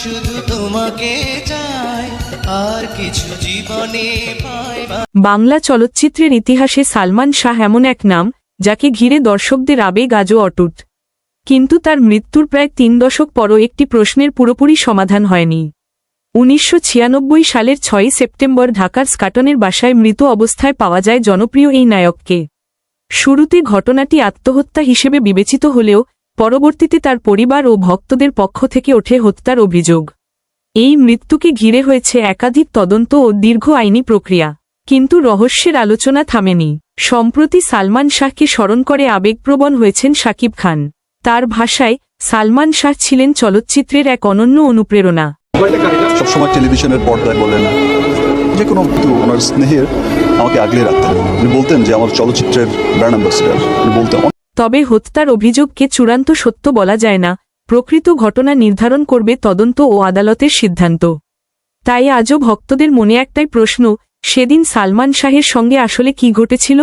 শুধু তোমাকে চাই, আর কিছু জীবনে পাই। বাংলা চলচ্চিত্রের ইতিহাসে সালমান শাহ এমন এক নাম যাকে ঘিরে দর্শকদের আবেগ আজও অটুট। কিন্তু তার মৃত্যুর প্রায় 3 দশক পরও একটি প্রশ্নের পুরোপুরি সমাধান হয়নি। 1996 সালের 6 সেপ্টেম্বর ঢাকার স্কাটনের বাসায় মৃত অবস্থায় পাওয়া যায় জনপ্রিয় এই নায়ককে। শুরুতে ঘটনাটি আত্মহত্যা হিসেবে বিবেচিত হলেও পরবর্তীতে তার পরিবার ও ভক্তদের পক্ষ থেকে ওঠে হত্যার অভিযোগ। এই মৃত্যুকে ঘিরে হয়েছে একাধিক তদন্ত ও দীর্ঘ আইনি প্রক্রিয়া, কিন্তু রহস্যের আলোচনা থামেনি। সম্প্রতি সালমান শাহকে স্মরণ করে আবেগপ্রবণ হয়েছেন শাকিব খান। তার ভাষায়, সালমান শাহ ছিলেন চলচ্চিত্রের এক অনন্য অনুপ্রেরণা। সবসময় টেলিভিশনের পর্দায় বলেন যে কোনো ওনার স্নেহের আমাকে আগলে রাখতেন। উনি বলতেন যে আমার চলচ্চিত্রের ব্র্যান্ড অ্যাম্বাসেডর। উনি বলতেন। তবে হত্যার অভিযোগকে চূড়ান্ত সত্য বলা যায় না। প্রকৃত ঘটনা নির্ধারণ করবে তদন্ত ও আদালতের সিদ্ধান্ত। তাই আজও ভক্তদের মনে একটাই প্রশ্ন, সেদিন সালমান শাহের সঙ্গে আসলে কি ঘটেছিল।